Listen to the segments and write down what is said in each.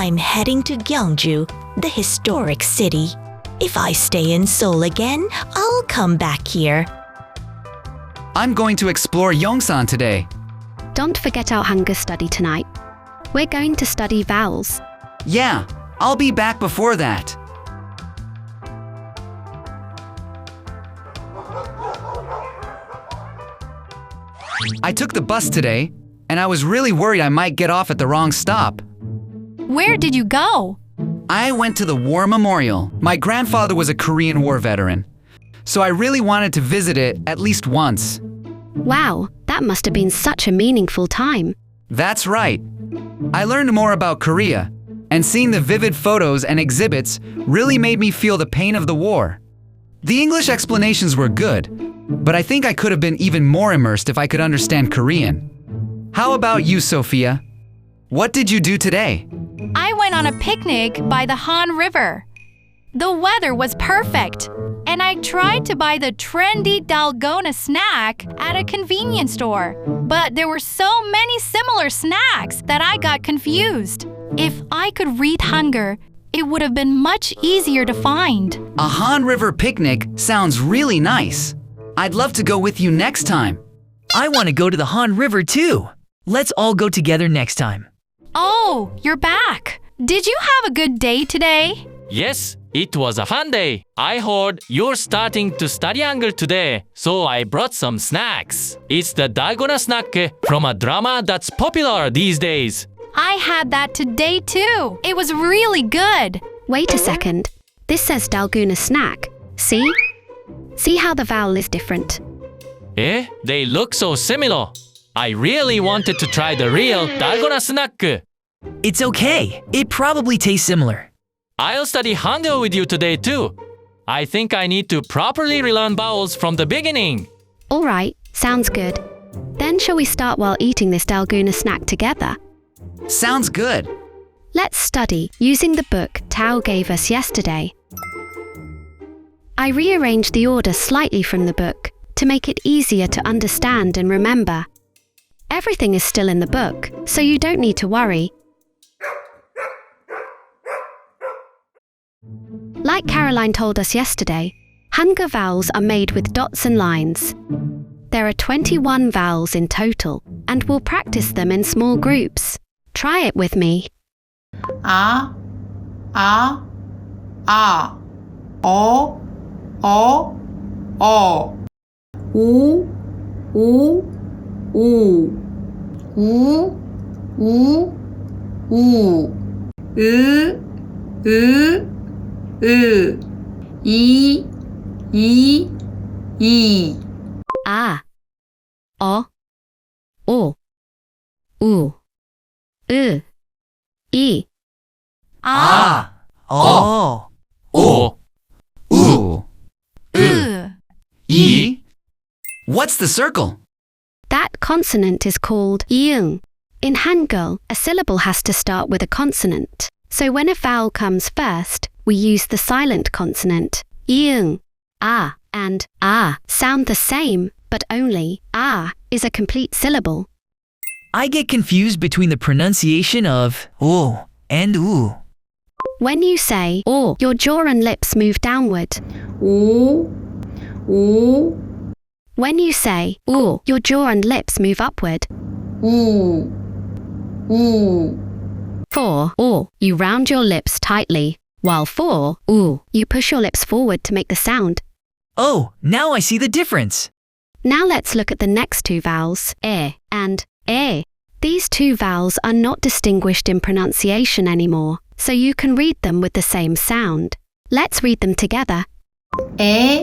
I'm heading to Gyeongju, the historic city. If I stay in Seoul again, I'll come back here. I'm going to explore Yongsan today. Don't forget our Hangul study tonight. We're going to study vowels. Yeah, I'll be back before that. I took the bus today, and I was really worried I might get off at the wrong stop. Where did you go? I went to the War Memorial. My grandfather was a Korean War veteran, so I really wanted to visit it at least once. Wow, that must have been such a meaningful time. That's right. I learned more about Korea, and seeing the vivid photos and exhibits really made me feel the pain of the war. The English explanations were good, but I think I could have been even more immersed if I could understand Korean. How about you, Sophia? What did you do today? I went on a picnic by the Han River. The weather was perfect, and I tried to buy the trendy dalgona snack at a convenience store. But there were so many similar snacks that I got confused. If I could read Hangul, it would have been much easier to find. A Han River picnic sounds really nice. I'd love to go with you next time. I want to go to the Han River too. Let's all go together next time. Oh, you're back. Did you have a good day today? Yes, it was a fun day. I heard you're starting to study Hangul today, so I brought some snacks. It's the dalgona snack from a drama that's popular these days. I had that today too. It was really good. Wait a second. This says dalgona snack. See? See how the vowel is different. Eh? They look so similar. I really wanted to try the real dalgona snack. It's okay. It probably tastes similar. I'll study Hangul with you today too. I think I need to properly relearn vowels from the beginning. All right, sounds good. Then shall we start while eating this dalgona snack together? Sounds good. Let's study using the book Tao gave us yesterday. I rearranged the order slightly from the book to make it easier to understand and remember. Everything is still in the book, so you don't need to worry. Like Caroline told us yesterday, Hangul vowels are made with dots and lines. There are 21 vowels in total, and we'll practice them in small groups. Try it with me. A, o, u, i, A, o, u, I. Ah, oh, O, Ooh. E. What's the circle? That consonant is called yeung. In Hangul, a syllable has to start with a consonant. So when a vowel comes first, we use the silent consonant. Yeung. A and a sound the same, but only a is a complete syllable. I get confused between the pronunciation of o and u. When you say or, your jaw and lips move downward. u. When you say or, your jaw and lips move upward. For or, you round your lips tightly, while for you push your lips forward to make the sound. Oh, now I see the difference. Now let's look at the next two vowels, e and e. These two vowels are not distinguished in pronunciation anymore, so you can read them with the same sound. Let's read them together. e.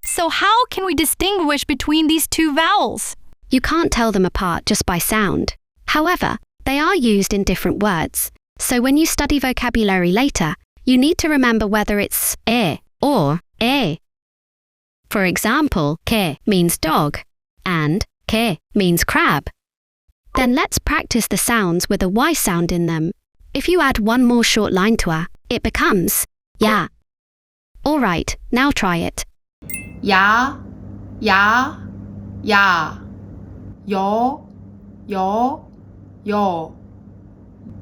So how can we distinguish between these two vowels? You can't tell them apart just by sound. However, they are used in different words, so when you study vocabulary later, you need to remember whether it's e or e. For example, ke means dog and ke means crab. Then let's practice the sounds with a Y sound in them. If you add one more short line to a, it becomes ya. All right, now try it. Ya, 야, 여, 여, 여,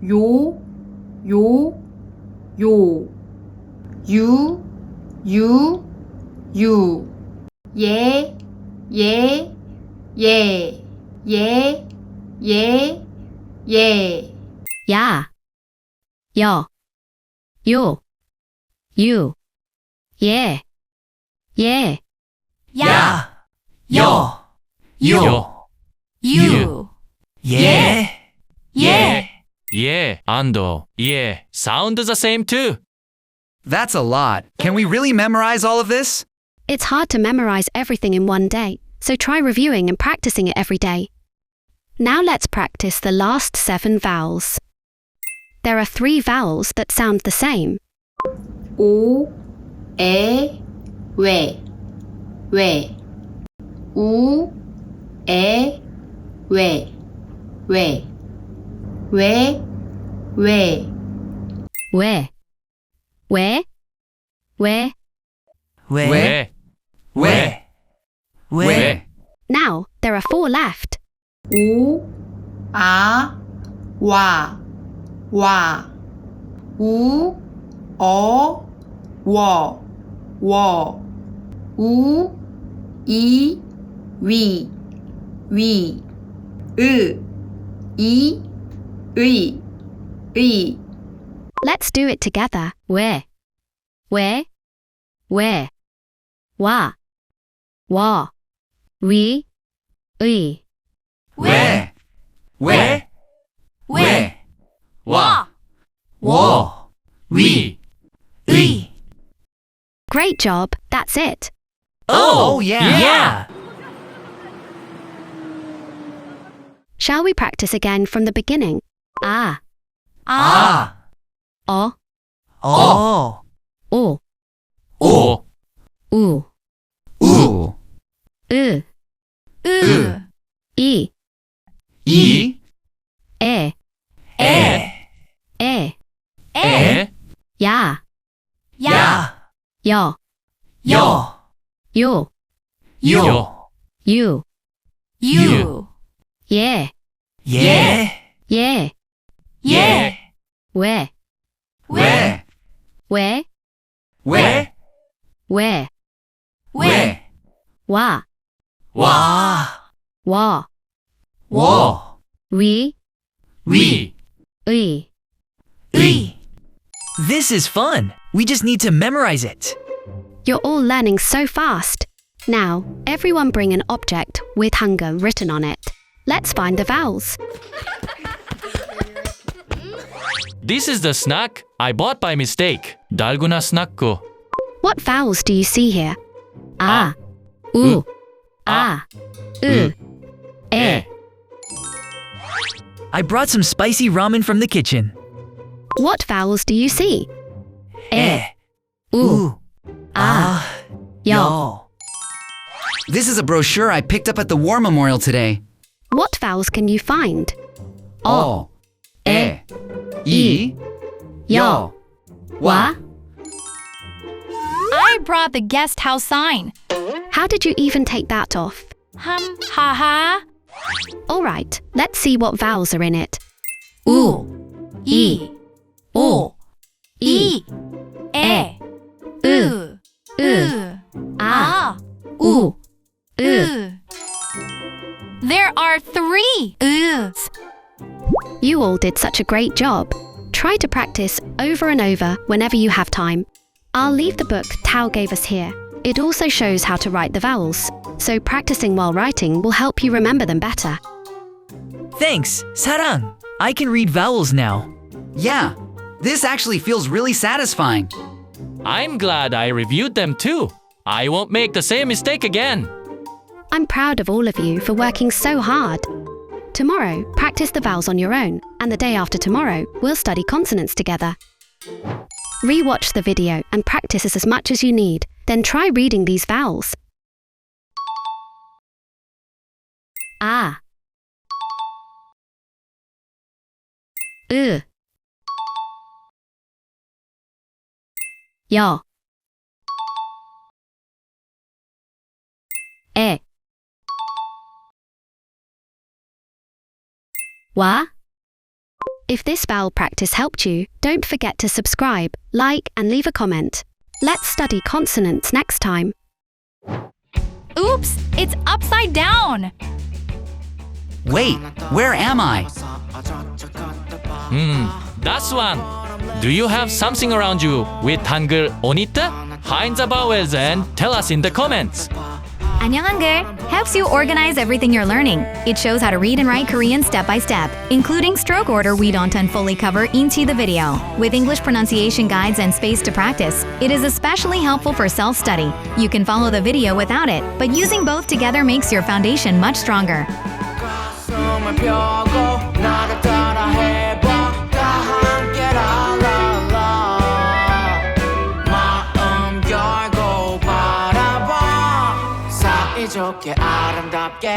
요, 요, 요, 유, 유, 유, 예, 예, 예, 예, 예, 예. 야, 여, 요, 유, 예, 예. 야, 여, 요, 유, 예, 예. Yeah, and yeah, sound the same too. That's a lot. Can we really memorize all of this? It's hard to memorize everything in one day, so try reviewing and practicing it every day. Now let's practice the last 7 vowels. There are 3 vowels that sound the same. 오, 에, 웨, 웨, 우, 에, 웨, 웨, 웨, 웨. Where? Where? Where? 왜, 왜? 왜, Now, there are 4 left. 우, 아, 와, 와, 우, 어, 워, 워, 우, 이, 위, 위, 으, 이, 의, 의. Let's do it together. Where? Where? Where? 와, 와, 위, 의. 왜? 왜? 왜? 와, 워, 위, 의. Great job. That's it. Oh, yeah. Yeah. Shall we practice again from the beginning? Ah, 아, 아, o, 어, o, O, u, 우, 으, 으, 이, 이, 에, 에, 에, 에, 야, 야, 여, 여, 요, 요, 유, 유, 예, 예, 예, 예, 왜, 왜? 왜, 왜? 왜, 왜, 와, 와, 워, 워, 위, 위, 의. 의. This is fun. We just need to memorize it. You're all learning so fast. Now, everyone bring an object with hangul written on it. Let's find the vowels. this is the snack I bought by mistake. 달고나 스낵. What vowels do you see here? Ah, u, ah, u, e. I brought some spicy ramen from the kitchen. What vowels do you see? 에, U, 아, 여. 여. This is a brochure I picked up at the War Memorial today. What vowels can you find? 어, 에, 이, 여, 와. I brought the guest house sign. How did you even take that off? Ha ha. All right, let's see what vowels are in it. 우, 이, 오, 이, 에, 으, 으, 아, 아, 우, 으. 으. There are 3 으's. You all did such a great job. Try to practice over and over whenever you have time. I'll leave the book Tao gave us here. It also shows how to write the vowels, so practicing while writing will help you remember them better. Thanks, 사랑. I can read vowels now. Yeah, this actually feels really satisfying. I'm glad I reviewed them too. I won't make the same mistake again. I'm proud of all of you for working so hard. Tomorrow, practice the vowels on your own, and the day after tomorrow, we'll study consonants together. Re-watch the video and practice as much as you need, then try reading these vowels. Ah, 으, 여, 에, wa. If this vowel practice helped you, don't forget to subscribe, like, and leave a comment. Let's study consonants next time. Oops, it's upside down. Wait, where am I? That's one. Do you have something around you with Hangul on it? Find the vowels and tell us in the comments. Annyeong Hangeul helps you organize everything you're learning. It shows how to read and write Korean step by step, including stroke order we don't fully cover into the video. With English pronunciation guides and space to practice, it is especially helpful for self-study. You can follow the video without it, but using both together makes your foundation much stronger. 좋게 아름답게